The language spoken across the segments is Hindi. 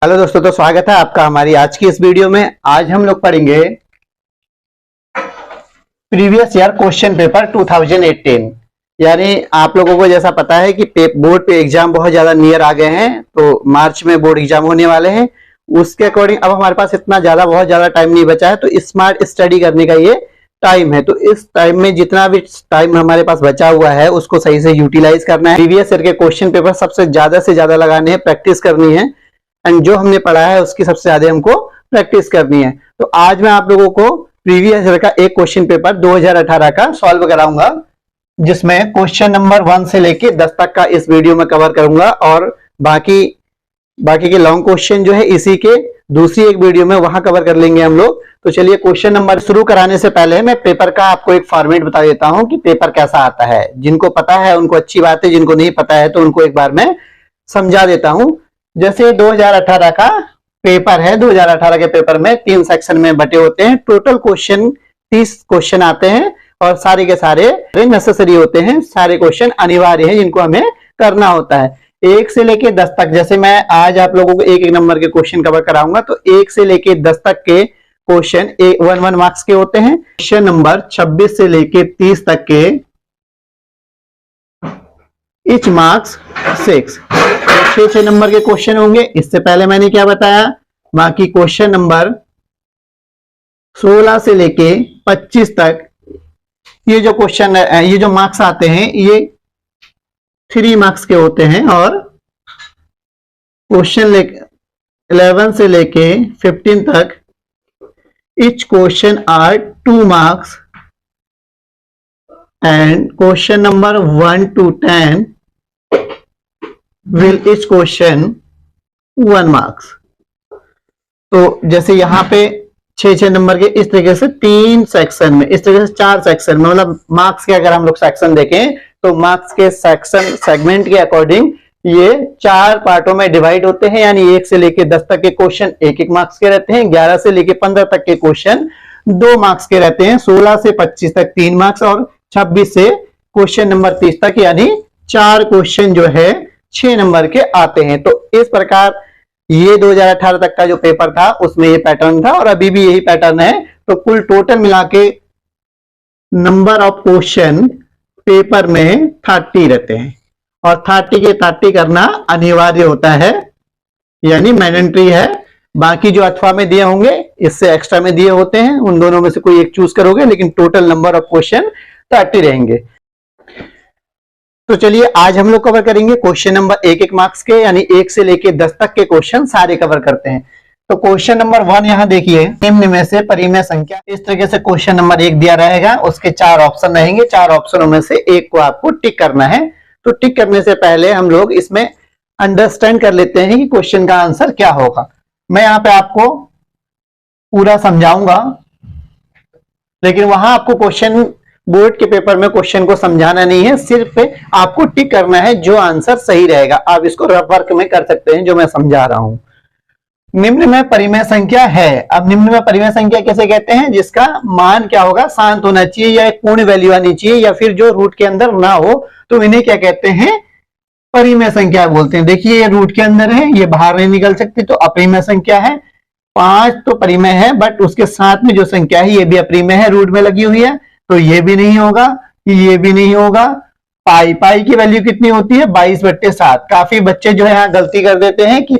हेलो दोस्तों, तो स्वागत है आपका हमारी आज की इस वीडियो में। आज हम लोग पढ़ेंगे प्रीवियस ईयर क्वेश्चन पेपर 2018। यानी आप लोगों को जैसा पता है कि बोर्ड पे एग्जाम बहुत ज्यादा नियर आ गए हैं, तो मार्च में बोर्ड एग्जाम होने वाले हैं। उसके अकॉर्डिंग अब हमारे पास इतना बहुत ज्यादा टाइम नहीं बचा है, तो स्मार्ट स्टडी करने का ये टाइम है। तो इस टाइम में जितना भी टाइम हमारे पास बचा हुआ है उसको सही से यूटिलाइज करना है। प्रीवियस ईयर के क्वेश्चन पेपर सबसे ज्यादा से ज्यादा लगाने हैं, प्रैक्टिस करनी है, एंड जो हमने पढ़ा है उसकी सबसे ज्यादा हमको प्रैक्टिस करनी है। तो आज मैं आप लोगों को प्रीवियस ईयर का एक क्वेश्चन पेपर 2018 का सॉल्व कराऊंगा, जिसमें क्वेश्चन नंबर 1 से लेके 10 तक का इस वीडियो में कवर करूंगा, और बाकी के लॉन्ग क्वेश्चन जो है इसी के दूसरी एक वीडियो में वहां कवर कर लेंगे हम लोग। तो चलिए, क्वेश्चन नंबर शुरू कराने से पहले मैं पेपर का आपको एक फॉर्मेट बता देता हूं कि पेपर कैसा आता है। जिनको पता है उनको अच्छी बात है, जिनको नहीं पता है तो उनको एक बार मैं समझा देता हूं। जैसे 2018 का पेपर है, 2018 के पेपर में 3 सेक्शन में बटे होते हैं। टोटल क्वेश्चन 30 क्वेश्चन आते हैं, और सारे के सारे नेसेसरी होते हैं। सारे क्वेश्चन अनिवार्य हैं जिनको हमें करना होता है। 1 से लेके 10 तक, जैसे मैं आज आप लोगों को एक नंबर के क्वेश्चन कवर कराऊंगा, तो 1 से लेके 10 तक के क्वेश्चन 1 मार्क्स के होते हैं। क्वेश्चन नंबर 26 से लेके 30 तक के इच मार्क्स 6, 6 नंबर के क्वेश्चन होंगे। इससे पहले मैंने क्या बताया, बाकी क्वेश्चन नंबर 16 से लेके 25 तक ये जो क्वेश्चन, ये जो मार्क्स आते हैं, ये 3 मार्क्स के होते हैं। और क्वेश्चन 11 से लेके 15 तक each question are 2 marks, and question number 1 to 10 will each question 1 marks। तो जैसे यहाँ पे 6 नंबर के इस तरीके से 3 सेक्शन में, इस तरीके से 4 सेक्शन में, मतलब मार्क्स के अगर हम लोग सेक्शन देखें तो मार्क्स के सेक्शन सेगमेंट के अकॉर्डिंग ये 4 पार्टों में डिवाइड होते हैं। यानी 1 से लेके 10 तक के क्वेश्चन 1 मार्क्स के रहते हैं, 11 से लेके 15 तक के क्वेश्चन 2 मार्क्स के रहते हैं, 16 से 25 तक 3 मार्क्स, और 26 से क्वेश्चन नंबर 30 तक यानी 4 क्वेश्चन जो है 6 नंबर के आते हैं। तो इस प्रकार ये 2018 तक का जो पेपर था उसमें ये पैटर्न था, और अभी भी यही पैटर्न है। तो कुल टोटल मिला के नंबर ऑफ क्वेश्चन पेपर में 30 रहते हैं, और 30 के 30 करना अनिवार्य होता है, यानी मैंडेटरी है। बाकी जो अथवा में दिए होंगे इससे एक्स्ट्रा में दिए होते हैं, उन दोनों में से कोई एक चूज करोगे, लेकिन टोटल नंबर ऑफ क्वेश्चन 30 रहेंगे। तो चलिए, आज हम लोग कवर करेंगे क्वेश्चन नंबर 1 मार्क्स के, यानी 1 से लेके 10 तक के क्वेश्चन सारे कवर करते हैं। तो क्वेश्चन नंबर 1 यहां देखिए, निम्न में से परिमेय संख्या, इस तरीके से क्वेश्चन नंबर 1 दिया रहेगा, उसके 4 ऑप्शन रहेंगे, 4 ऑप्शनों में से एक को आपको टिक करना है। तो टिक करने से पहले हम लोग इसमें अंडरस्टैंड कर लेते हैं कि क्वेश्चन का आंसर क्या होगा। मैं यहां पे आपको पूरा समझाऊंगा, लेकिन वहां आपको क्वेश्चन बोर्ड के पेपर में क्वेश्चन को समझाना नहीं है, सिर्फ आपको टिक करना है जो आंसर सही रहेगा। आप इसको रफ वर्क में कर सकते हैं जो मैं समझा रहा हूं। निम्न में परिमेय संख्या है। अब निम्न में परिमेय संख्या कैसे कहते हैं, जिसका मान क्या होगा, शांत होना चाहिए, या एक पूर्ण वैल्यू आनी चाहिए, या फिर जो रूट के अंदर ना हो, तो इन्हें क्या कहते हैं, परिमेय संख्या बोलते हैं। देखिए, ये रूट के अंदर है, ये बाहर नहीं निकल सकती, तो अपरिमेय संख्या है। 5 तो परिमेय है, बट उसके साथ में जो संख्या है ये भी अपरिमेय है, रूट में लगी हुई है, तो ये भी नहीं होगा, ये भी नहीं होगा। पाई की वैल्यू कितनी होती है, 22/7। काफी बच्चे जो है यहाँ गलती कर देते हैं कि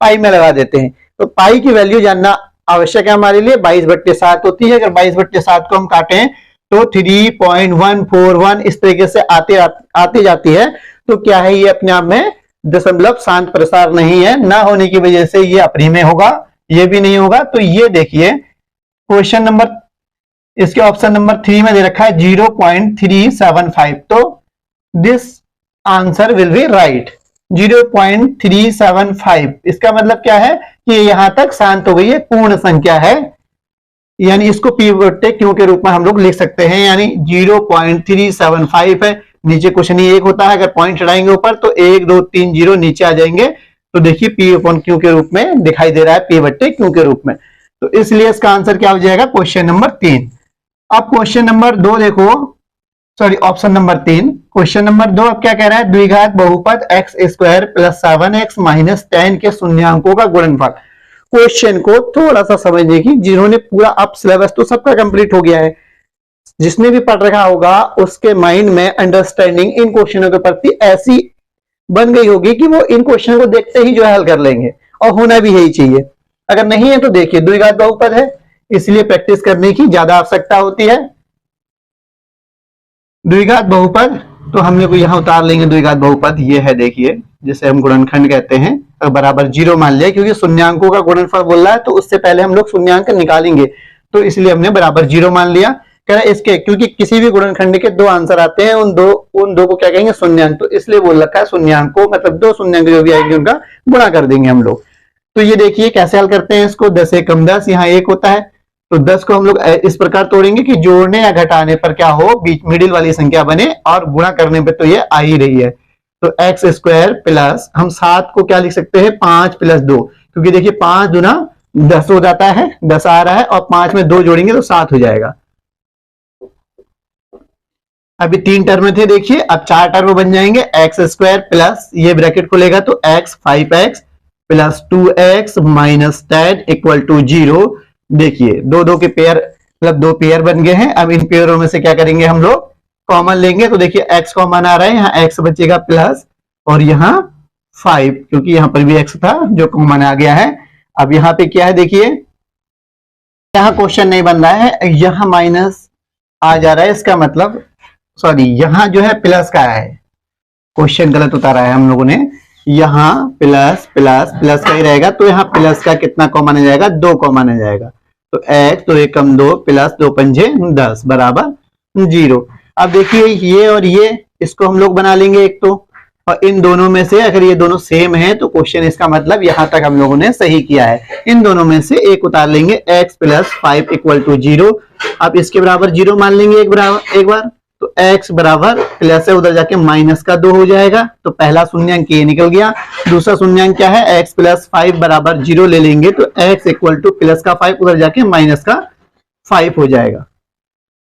पाई में लगा देते हैं, तो पाई की वैल्यू जानना आवश्यक है हमारे लिए। 22/7 होती है। अगर 22/7 को हम काटें तो 3.141 इस तरीके से आती जाती है। तो क्या है, ये अपने आप में दशमलव शांत प्रसार नहीं है, ना होने की वजह से ये अपरिमेय होगा, ये भी नहीं होगा। तो ये देखिए, क्वेश्चन नंबर, इसके ऑप्शन नंबर 3 में दे रखा है 0.375, तो this answer will be right. 0.375, इसका मतलब क्या है कि यहां तक शांत हो गई है, पूर्ण संख्या है, यानी इसको पी बटे क्यू के रूप में हम लोग लिख सकते हैं, यानी 0.375 है। नीचे क्वेश्चन ही 1 होता है, अगर पॉइंट चढ़ाएंगे ऊपर तो 1 2 3 0 नीचे आ जाएंगे। तो देखिए, पी अपॉन क्यू के रूप में दिखाई दे रहा है, पी बटे क्यू के रूप में। तो इसलिए इसका आंसर क्या हो जाएगा, क्वेश्चन नंबर 3। अब क्वेश्चन नंबर 2 देखो, sorry option number 3। Question number 2 अब क्या कह रहा है, द्विघात बहुपद x square plus 7x minus 10 के शून्यांकों का गुणनफल। क्वेश्चन को थोड़ा सा समझने की, जिन्होंने पूरा अब सिलेबस तो सबका कंप्लीट हो गया है, जिसने भी पढ़ रखा होगा उसके माइंड में अंडरस्टैंडिंग इन क्वेश्चनों के प्रति ऐसी बन गई होगी कि वो इन क्वेश्चन को देखते ही जो है हल कर लेंगे, और होना भी यही चाहिए। अगर नहीं है तो देखिए द्विघात बहुपद है, इसलिए प्रैक्टिस करने की ज्यादा आवश्यकता होती है। द्विघात बहुपद तो हम लोग यहां उतार लेंगे, द्विघात बहुपद ये है, देखिए जिसे हम गुणनखंड कहते हैं, और बराबर 0 मान लिया, क्योंकि शून्यांकों का गुणनफल बोल रहा है तो उससे पहले हम लोग शून्यांक निकालेंगे, तो इसलिए हमने बराबर 0 मान लिया। कह रहा है इसके, क्योंकि किसी भी गुणनखंड के 2 आंसर आते हैं, उन दो को क्या कहेंगे, शून्यांक, तो इसलिए बोल रखा है शून्यांक को, मतलब 2 शून्यांक जो भी आएंगे उनका गुणा कर देंगे हम लोग। तो ये देखिए कैसे हल करते हैं इसको, 10 एकम 10, यहाँ 1 होता है, तो 10 को हम लोग इस प्रकार तोड़ेंगे कि जोड़ने या घटाने पर क्या हो, बीच मिडिल वाली संख्या बने, और गुणा करने पर तो ये आ ही रही है। तो एक्स स्क्वायर प्लस, हम 7 को क्या लिख सकते हैं, 5 प्लस 2, क्योंकि देखिए 5 दूना 10 हो जाता है, 10 आ रहा है, और 5 में 2 जोड़ेंगे तो 7 हो जाएगा। अभी 3 टर्म थे, देखिए अब 4 टर्म बन जाएंगे, एक्स स्क्वायर प्लस ये ब्रैकेट खुलेगा तो x 5x plus 2x minus 10 equal to 0। देखिए दो के पेयर, मतलब 2 पेयर बन गए हैं। अब इन पेयरों में से क्या करेंगे, हम लोग कॉमन लेंगे, तो देखिए x कॉमन आ रहा है, यहाँ x बचेगा प्लस, और यहाँ 5, क्योंकि यहाँ पर भी x था जो कॉमन आ गया है। अब यहाँ पे क्या है, देखिए यहाँ क्वेश्चन नहीं बन रहा है, यहाँ माइनस आ जा रहा है, इसका मतलब सॉरी यहाँ जो है प्लस का है, क्वेश्चन गलत उतारा है हम लोगों ने, यहाँ प्लस प्लस प्लस का ही रहेगा, तो यहाँ प्लस का कितना कॉमन आ जाएगा, 2 कॉमन आ जाएगा, तो x तो 1 कम 2 प्लस 2 पंजे 10 बराबर 0। अब देखिए ये और ये, इसको हम लोग बना लेंगे एक तो, और इन दोनों में से अगर ये दोनों सेम है तो क्वेश्चन, इसका मतलब यहां तक हम लोगों ने सही किया है। इन दोनों में से एक उतार लेंगे, x प्लस 5 इक्वल टू 0। अब इसके बराबर 0 मान लेंगे एक बार, तो x बराबर प्लस है, उधर जाके माइनस का 2 हो जाएगा, तो पहला शून्यांक ये निकल गया। दूसरा शून्यांक क्या है, x प्लस 5 बराबर 0 ले लेंगे, तो x इक्वल टू प्लस का 5, उधर जाके माइनस का 5 हो जाएगा।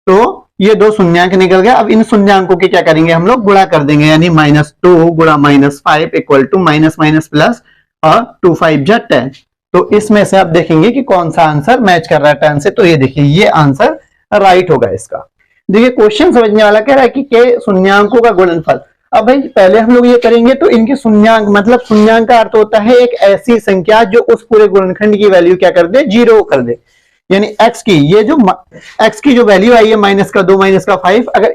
तो ये 2 शून्यांक निकल गया। अब इन शून्यांकों के क्या करेंगे, हम लोग गुणा कर देंगे, यानी -2 गुणा -5 equal to minus minus plus, और 2 5 जा 10। तो इसमें से आप देखेंगे कि कौन सा आंसर मैच कर रहा है 10 से, तो ये देखिए ये आंसर राइट होगा इसका। देखिए क्वेश्चन समझने वाला कह रहा है कि के शून्यांकों का गुणनफल। अब भाई पहले हम लोग ये करेंगे तो इनके शून्यांक, मतलब शून्यांक का अर्थ होता है एक ऐसी संख्या जो उस पूरे गुणनखंड की वैल्यू क्या कर दे, 0 कर दे, यानी x की, ये जो x की जो वैल्यू आई है माइनस का 2 माइनस का 5, अगर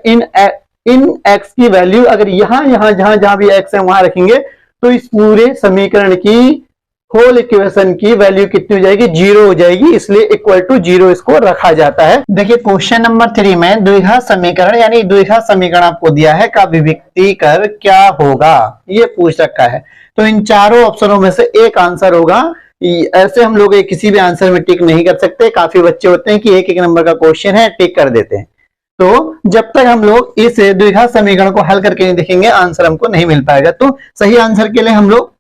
इन x की वैल्यू अगर यहां जहां भी x है वहां रखेंगे, तो इस पूरे समीकरण की होल इक्वेशन की वैल्यू कितनी हो जाएगी, 0 हो जाएगी, इसलिए इक्वल टू 0 इसको रखा जाता है। देखिए क्वेश्चन नंबर 3 में द्विघात समीकरण, यानी द्विघात समीकरण आपको दिया है का विभक्ति कर क्या होगा, ये पूछ रखा है। तो इन चारों ऑप्शनों में से एक आंसर होगा। ऐसे हम लोग किसी भी आंसर में टिक नहीं कर सकते, काफी बच्चे होते हैं कि एक नंबर का क्वेश्चन है टिक कर देते हैं। तो जब तक हम लोग इस द्विघात समीकरण को हल करके नहीं देखेंगे आंसर हमको नहीं मिल पाएगा। तो सही आंसर के लिए हम लोग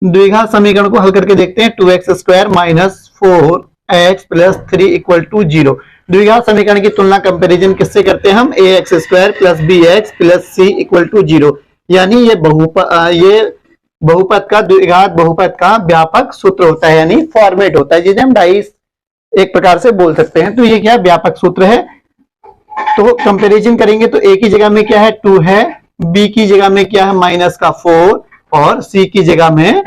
द्विघात समीकरण को हल करके देखते हैं। 2x square minus 4x plus 3 equal to 0। द्विघात समीकरण की तुलना कंपैरिजन किससे करते हैं हम, ax square plus bx plus c equal to 0, यानी ये बहुपद का, द्विघात बहुपद का व्यापक सूत्र होता है, यानी फॉर्मेट होता है, जिसे हम डाइस एक प्रकार से बोल सकते हैं। तो ये क्या व्यापक सूत्र है। तो कंपैरिजन करेंगे तो a की जगह में क्या है 2 है, b की जगह में क्या है माइनस का 4, और c की जगह में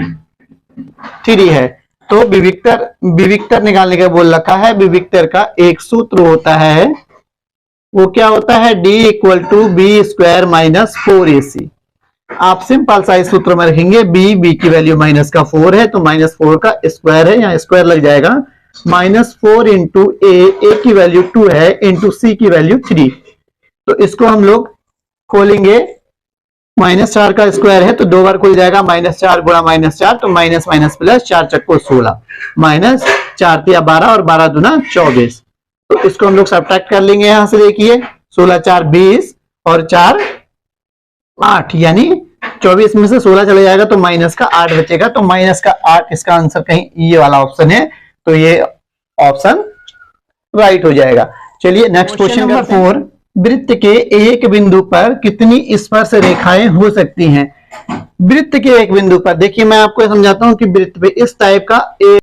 3 है। तो विविक्तर निकालने का बोल रखा है। विविक्तर का एक सूत्र होता है, वो क्या होता है, d equal to B square minus 4ac। आप सिंपल सा इस सूत्र में रखेंगे, b की वैल्यू माइनस का 4 है, तो -4 का स्क्वायर है, यहाँ स्क्वायर लग जाएगा, -4 इंटू a की वैल्यू 2 है, इंटू c की वैल्यू 3। तो इसको हम लोग खोलेंगे, -4 का स्क्वायर है तो 2 बार खुल जाएगा, -4 गुणा -4, तो माइनस माइनस प्लस 4 चक्को 16, -4 या 12 और 12 दूना 24। तो इसको हम लोग सब्ट्रैक्ट कर लेंगे, यहां से देखिए 16 4 20 और 4 8, यानी 24 में से 16 चले जाएगा तो माइनस का 8 बचेगा, तो माइनस का 8 इसका आंसर कहीं ये वाला ऑप्शन है, तो ये ऑप्शन राइट हो जाएगा। चलिए नेक्स्ट क्वेश्चन नंबर 4। वृत्त के एक बिंदु पर कितनी स्पर्श रेखाएं हो सकती हैं? वृत्त के एक बिंदु पर, देखिए मैं आपको समझाता हूं कि वृत्त पे इस टाइप का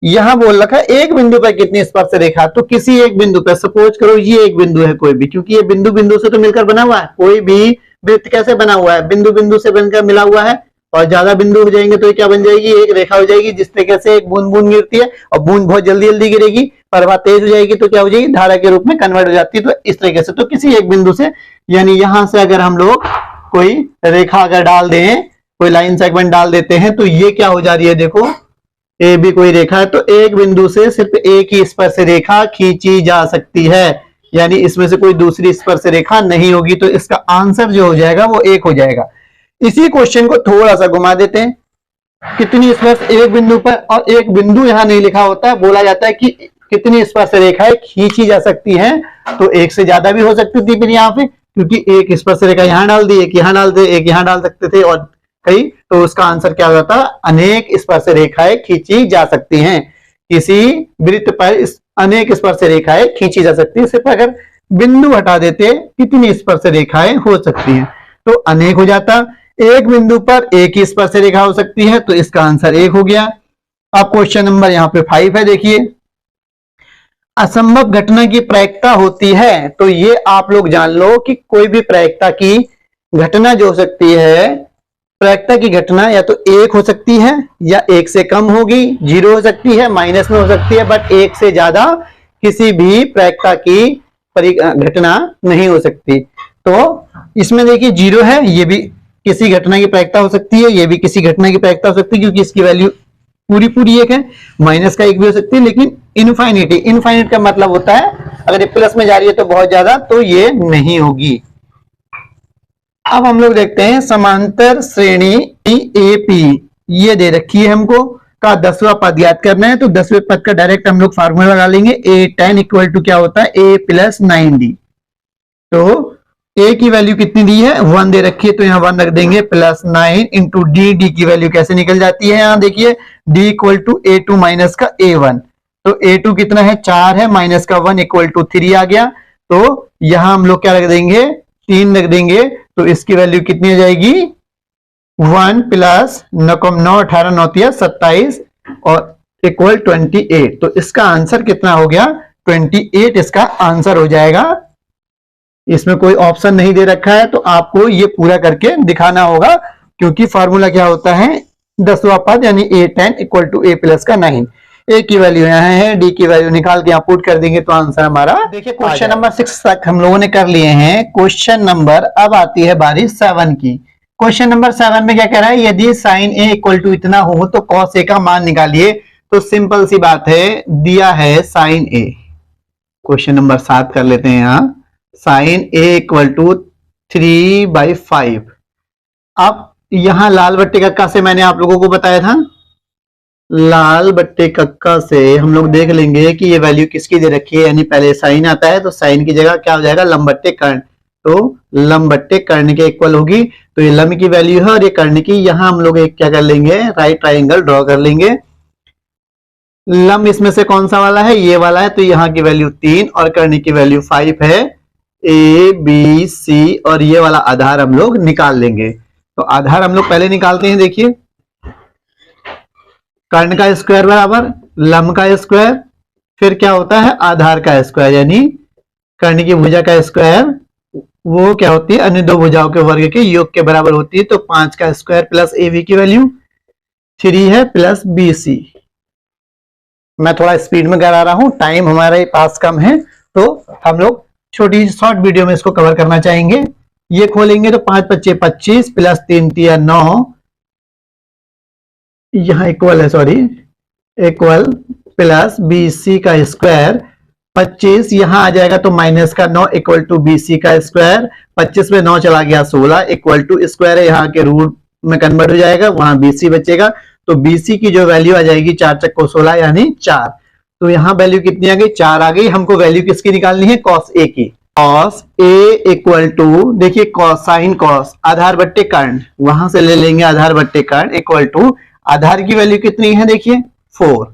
यहां बोल रखा है एक बिंदु पर कितनी स्पर्श रेखा, तो किसी एक बिंदु पर, सपोज करो ये एक बिंदु है कोई भी, क्योंकि ये बिंदु बिंदु से तो मिलकर बना हुआ है, कोई भी वृत्त कैसे बना हुआ है, बिंदु बिंदु से बनकर मिला हुआ है, और ज्यादा बिंदु हो जाएंगे तो ये क्या बन जाएगी, एक रेखा हो जाएगी। जिस तरीके से एक बूंद बूंद गिरती है और बूंद बहुत जल्दी जल्दी गिरेगी, प्रवाह तेज हो जाएगी तो क्या हो जाएगी, धारा के रूप में कन्वर्ट हो जाती है। तो इस तरीके से, तो किसी एक बिंदु से, यानी यहां से अगर हम लोग कोई रेखा अगर डाल दें, कोई लाइन सेगमेंट डाल देते हैं, तो ये क्या हो जा रही है, देखो ए बी कोई रेखा है, तो एक बिंदु से सिर्फ एक ही स्पर्श रेखा खींची जा सकती है, यानी इसमें से कोई दूसरी स्पर्श रेखा नहीं होगी। तो इसका आंसर जो हो जाएगा वो एक हो जाएगा। इसी क्वेश्चन को थोड़ा सा घुमा देते हैं, कितनी स्पर्श एक बिंदु पर, और एक बिंदु यहां नहीं लिखा होता है, बोला जाता है कि कितनी स्पर्श रेखाएं खींची जा सकती हैं, तो एक से ज्यादा भी हो सकती थी फिर यहाँ पे, क्योंकि एक स्पर्श रेखा यहां डाल दी, एक यहां डाल दे, एक यहां डाल सकते थे और कई, तो उसका आंसर क्या होता है, अनेक स्पर्श रेखाएं खींची जा सकती हैं। किसी वृत्त पर अनेक स्पर्श रेखाएं खींची जा सकती है। सिर्फ अगर बिंदु हटा देते कितनी स्पर्श रेखाएं हो सकती हैं, तो अनेक हो जाता। एक बिंदु पर एक ही स्पर्श रेखा हो सकती है, तो इसका आंसर एक हो गया। अब क्वेश्चन नंबर यहाँ पे 5 है, देखिए असंभव घटना की प्रायिकता होती है, तो ये आप लोग जान लो कि कोई भी प्रायिकता की घटना जो हो सकती है, प्रायिकता की घटना या तो एक हो सकती है या एक से कम होगी, 0 हो सकती है, माइनस में हो सकती है, बट एक से ज्यादा किसी भी प्रायिकता की घटना नहीं हो सकती। तो इसमें देखिए 0 है, ये भी किसी घटना की प्रायिकता हो सकती है, ये भी किसी घटना की प्रायिकता हो सकती है, क्योंकि इसकी वैल्यू पूरी पूरी एक है, माइनस का एक भी हो सकती है, लेकिन इनफाइनिटी, इनफाइनिट का मतलब होता है अगर ये प्लस में जा रही है तो बहुत ज्यादा, तो ये नहीं होगी। अब हम लोग देखते हैं समांतर श्रेणी एपी, ये दे रखी है हमको, का 10वां पद याद करना है, तो 10वें पद का डायरेक्ट हम लोग फार्मूला लगा लेंगे, A10 इक्वल टू क्या होता है, A प्लस 9D। तो A की वैल्यू कितनी दी है, 1 दे रखी है, तो यहाँ 1 रख देंगे, प्लस 9 इंटू डी, डी की वैल्यू कैसे निकल जाती है, यहाँ देखिए D equal to A2 minus का A1, तो A2 कितना है, 4 है, माइनस का 1 इक्वल टू 3 आ गया, तो यहां हम लोग क्या रख देंगे, 3 रख देंगे, तो इसकी वैल्यू कितनी हो जाएगी, 1 प्लस 9 18 9 27 और इक्वल 28। तो इसका आंसर कितना हो गया, 28 इसका आंसर हो जाएगा। इसमें कोई ऑप्शन नहीं दे रखा है, तो आपको ये पूरा करके दिखाना होगा, क्योंकि फॉर्मूला क्या होता है, 10वां पद यानी A10 equal to A plus का 9। ए की वैल्यू यहाँ है, डी की वैल्यू निकाल के यहाँ पुट कर देंगे, तो आंसर हमारा, देखिए क्वेश्चन नंबर 6 तक हम लोगों ने कर लिए हैं। क्वेश्चन नंबर, अब आती है बारी 7 की। क्वेश्चन नंबर 7 में क्या कह रहा है, यदि साइन ए इक्वल टू इतना हो तो कॉस ए का मान निकालिए। तो सिंपल सी बात है, दिया है साइन ए, क्वेश्चन नंबर 7 कर लेते हैं यहाँ, साइन ए इक्वल टू 3/5। अब यहां लाल बट्टे कक्का से मैंने आप लोगों को बताया था, लाल बट्टे कक्का से हम लोग देख लेंगे कि ये वैल्यू किसकी दे रखी है, यानी पहले साइन आता है तो साइन की जगह क्या हो जाएगा, लंब बट्टे कर्ण, तो लंब बट्टे कर्ण के इक्वल होगी। तो ये लंब की वैल्यू है और ये कर्ण की, यहां हम लोग एक क्या कर लेंगे, राइट ट्राइंगल ड्रॉ कर लेंगे। लंब इसमें से कौन सा वाला है, ये वाला है, तो यहाँ की वैल्यू 3 और कर्ण की वैल्यू 5 है, ए बी सी, और ये वाला आधार हम लोग निकाल लेंगे। तो आधार हम लोग पहले निकालते हैं, देखिए कर्ण का स्क्वायर बराबर लंब का स्क्वायर, फिर क्या होता है आधार का स्क्वायर, यानी कर्ण की भुजा का स्क्वायर वो क्या होती है, अन्य दो भुजाओं के वर्ग के योग के बराबर होती है। तो 5 का स्क्वायर प्लस ए बी की वैल्यू 3 है, प्लस बी सी। मैं थोड़ा स्पीड में करा रहा हूं, टाइम हमारे पास कम है, तो हम लोग छोटी शॉर्ट वीडियो में इसको कवर करना चाहेंगे। ये खोलेंगे तो 5 25 25 प्लस 3 3 9, यहां इक्वल है, sorry equal, plus B C का स्क्वायर 25, यहां आ जाएगा तो माइनस का 9 इक्वल टू बी सी का स्क्वायर, 25 में 9 चला गया 16 इक्वल टू स्क्वायर है, यहाँ के रूट में कन्वर्ट हो जाएगा, वहां बी सी बचेगा। तो बी सी की जो वैल्यू आ जाएगी 4 चक्को 16 यानी 4। तो यहाँ वैल्यू कितनी आ गई, 4 आ गई। हमको वैल्यू किसकी निकालनी है, कॉस ए की। कॉस ए इक्वल टू, देखिए कॉस साइन कॉस आधार बट्टे कर्ण, वहां से ले लेंगे आधार बट्टे कर्ण, इक्वल टू आधार की वैल्यू कितनी है, देखिए 4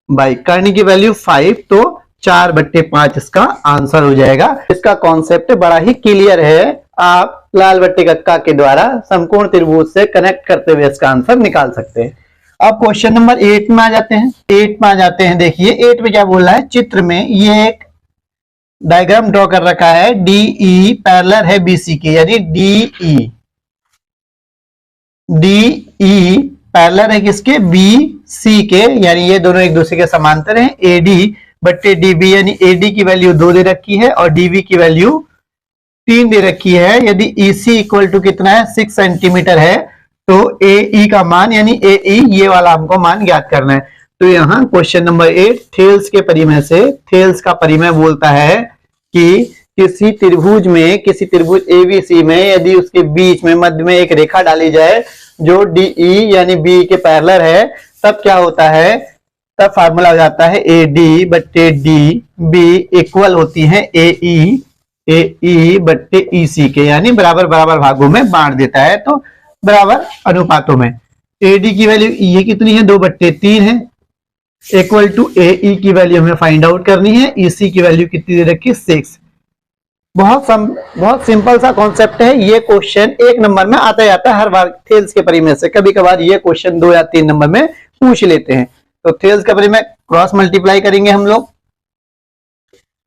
बाई कर्ण की वैल्यू 5, तो 4/5 इसका आंसर हो जाएगा। इसका कॉन्सेप्ट बड़ा ही क्लियर है, आप लाल बट्टे कक्का के द्वारा समकोण त्रिभुज से कनेक्ट करते हुए इसका आंसर निकाल सकते हैं। अब क्वेश्चन नंबर 8 में आ जाते हैं। 8 में आ जाते हैं, देखिए 8 में क्या बोल रहा है, चित्र में ये एक डायग्राम ड्रॉ कर रखा है, DE पैरेलल है BC के, यानी DE पैरेलल है किसके, BC के, यानी ये दोनों एक दूसरे के समांतर हैं। AD बट्टे DB, यानी AD की वैल्यू 2 दे रखी है और DB की वैल्यू 3 दे रखी है। यदि EC इक्वल टू कितना है, 6 सेंटीमीटर है, तो AE का मान, यानी AE ये वाला हमको मान ज्ञात करना है। तो यहाँ क्वेश्चन नंबर 8 थेल्स के परिमेय से, थेल्स का परिमेय बोलता है कि किसी त्रिभुज में, किसी त्रिभुज ABC में यदि उसके बीच में मध्य में एक रेखा डाली जाए जो DE यानी B के पैरेलल है, तब क्या होता है, तब फार्मूला हो जाता है AD बट्टे DB इक्वल होती है AE बट्टे EC के, यानी बराबर बराबर भागों में बांट देता है, तो बराबर अनुपातों में। AD की वैल्यू ये कितनी है, 2/3 है, इक्वल टू AE की वैल्यू हमें फाइंड आउट करनी है, EC की वैल्यू कितनी दे रखी है, 6। बहुत सिंपल सा कॉन्सेप्ट है। ये क्वेश्चन 1 नंबर में आता जाता है हर बार थेल्स के परिमेय से, कभी कभार ये क्वेश्चन 2 या 3 नंबर में पूछ लेते हैं। तो थेल्स का परिमेय क्रॉस मल्टीप्लाई करेंगे हम लोग,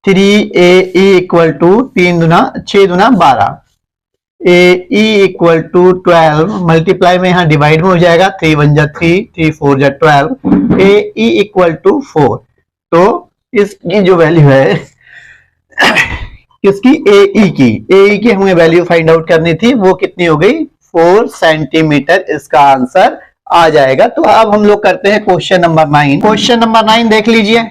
3AE इक्वल टू 3 दूना 6 दूना 12, AE इक्वल टू 12 मल्टीप्लाई में यहाँ डिवाइड में हो जाएगा, 3 1 जा 3, 3 4 जा 12, AE इक्वल टू 4। तो इसकी जो वैल्यू है किसकी, AE की हमें वैल्यू फाइंड आउट करनी थी, वो कितनी हो गई, 4 सेंटीमीटर इसका आंसर आ जाएगा। तो अब हम लोग करते हैं क्वेश्चन नंबर 9। क्वेश्चन नंबर 9 देख लीजिए।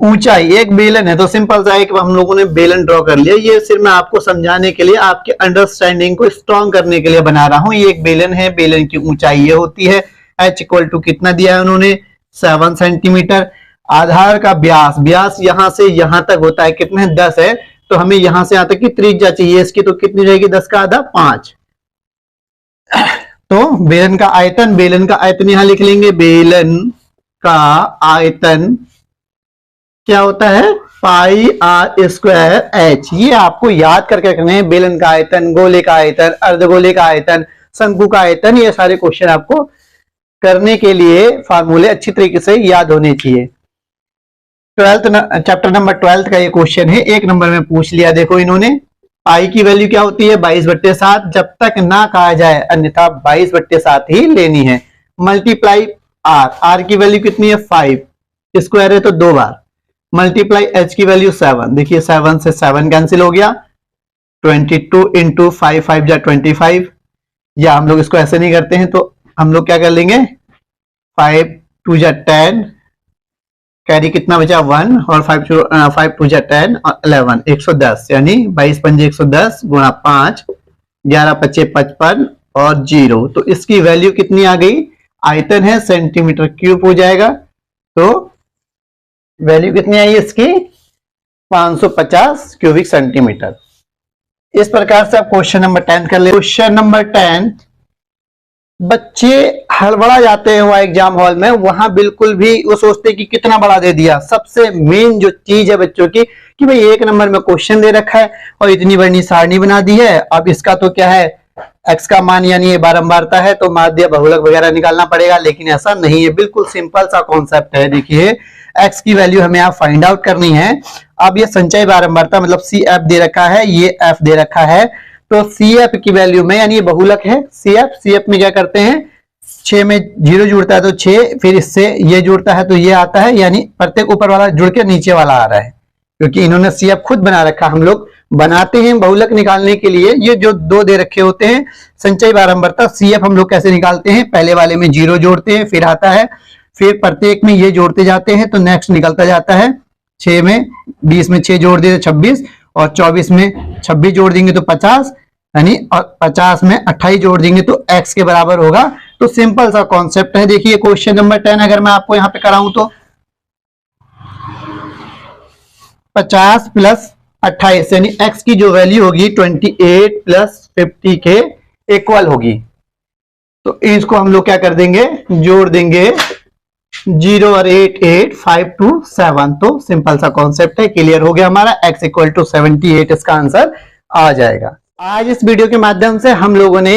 ऊंचाई, एक बेलन है, तो सिंपल सा एक हम लोगों ने बेलन ड्रॉ कर लिया। ये सिर्फ मैं आपको समझाने के लिए, आपके अंडरस्टैंडिंग को स्ट्रॉन्ग करने के लिए बना रहा हूं। ये एक बेलन है, बेलन की ऊंचाई ये होती है, H इक्वल टू कितना दिया है उन्होंने, 7 सेंटीमीटर। आधार का व्यास, व्यास यहां से यहां तक होता है, कितना है, 10 है, तो हमें यहां से यहां तक की त्रिज्या चाहिए इसकी, तो कितनी रहेगी, 10 का आधा 5। तो बेलन का आयतन, बेलन का आयतन यहां लिख लेंगे, बेलन का आयतन क्या होता है, पाई r स्क्वायर H। ये आपको याद करके रखने हैं, बेलन का आयतन, गोले का आयतन, अर्धगोले का आयतन, शंकु का आयतन, ये सारे क्वेश्चन आपको करने के लिए फार्मूले अच्छी तरीके से याद होने चाहिए। चैप्टर नंबर 12 का ये क्वेश्चन है, 1 नंबर में पूछ लिया। देखो इन्होंने पाई की वैल्यू क्या होती है, 22/7, जब तक ना कहा जाए अन्यथा 22/7 ही लेनी है। मल्टीप्लाई r की वैल्यू कितनी है, 5, स्क्वायर है तो 2 बार, मल्टीप्लाई H की वैल्यू 7, देखिए 7 से 7 कैंसिल हो गया, 22 इंटू 5, 5 जा 25, या हम लोग इसको ऐसे नहीं करते हैं, तो हम लोग क्या कर लेंगे, 5 2 जा 10, कैरी कितना बचा 1, और 5 2 जा 10 और 11, 110, यानी 22 पंजे 110 गुणा 5, 11 पच्चे 55 और 0। तो इसकी वैल्यू कितनी आ गई, आयतन है सेंटीमीटर क्यूब हो जाएगा, तो वैल्यू कितनी आई इसकी, 550 क्यूबिक सेंटीमीटर। इस प्रकार से आप क्वेश्चन नंबर 10 कर ले। क्वेश्चन नंबर 10, बच्चे हड़बड़ा जाते हैं वहां एग्जाम हॉल में, वहां बिल्कुल भी वो सोचते कि कितना बड़ा दे दिया। सबसे मेन जो चीज है बच्चों की कि भाई 1 नंबर में क्वेश्चन दे रखा है और इतनी बड़ी सारणी बना दी है, अब इसका तो क्या है, x का मान यानी ये बारंबारता है, तो माध्य बहुलक वगैरह निकालना पड़ेगा, लेकिन ऐसा नहीं है, बिल्कुल सिंपल सा कॉन्सेप्ट है। देखिए x की वैल्यू हमें आप फाइंड आउट करनी है। अब ये संचय बारंबारता मतलब CF दे रखा है, ये F दे रखा है, तो CF की वैल्यू में, यानी ये बहुलक है CF में क्या करते हैं, 6 में 0 जुड़ता है तो 6, फिर इससे ये जुड़ता है तो ये आता है, यानी प्रत्येक ऊपर वाला जुड़ के नीचे वाला आ रहा है, क्योंकि इन्होंने CF खुद बना रखा। हम लोग बनाते हैं बहुलक निकालने के लिए, ये जो 2 दे रखे होते हैं संचय बारंबारता, CF हम लोग कैसे निकालते हैं, पहले वाले में 0 जोड़ते हैं, फिर आता है, फिर प्रत्येक में ये जोड़ते जाते हैं तो नेक्स्ट निकलता जाता है। 6 में 20 में 6 जोड़ दिए तो 26, और 24 में 26 जोड़ देंगे तो 50, यानी और 50 में 28 जोड़ देंगे तो x के बराबर होगा। तो सिंपल सा कॉन्सेप्ट है। देखिए क्वेश्चन नंबर 10 अगर मैं आपको यहां पे कराऊं तो 50 प्लस 28 यानी x की जो वैल्यू होगी 28 प्लस 50 के इक्वल होगी। तो इसको हम लोग क्या कर देंगे, जोड़ देंगे 0 और 8 8 5 2 7। तो सिंपल सा कॉन्सेप्ट है, क्लियर हो गया हमारा। x इक्वल टू 78 इसका आंसर आ जाएगा। आज इस वीडियो के माध्यम से हम लोगों ने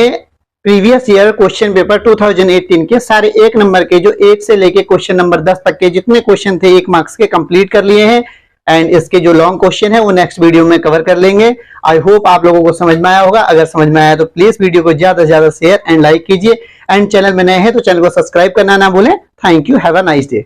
प्रीवियस ईयर क्वेश्चन पेपर 2018 के सारे 1 नंबर के, जो 1 से लेके क्वेश्चन नंबर 10 तक के जितने क्वेश्चन थे 1 मार्क्स के, कंप्लीट कर लिए हैं। एंड इसके जो लॉन्ग क्वेश्चन है वो नेक्स्ट वीडियो में कवर कर लेंगे। आई होप आप लोगों को समझ में आया होगा। अगर समझ में आया तो प्लीज वीडियो को ज्यादा से ज्यादा शेयर एंड लाइक कीजिए। एंड चैनल में नए हैं तो चैनल को सब्सक्राइब करना ना भूलें। Thank you, have a nice day.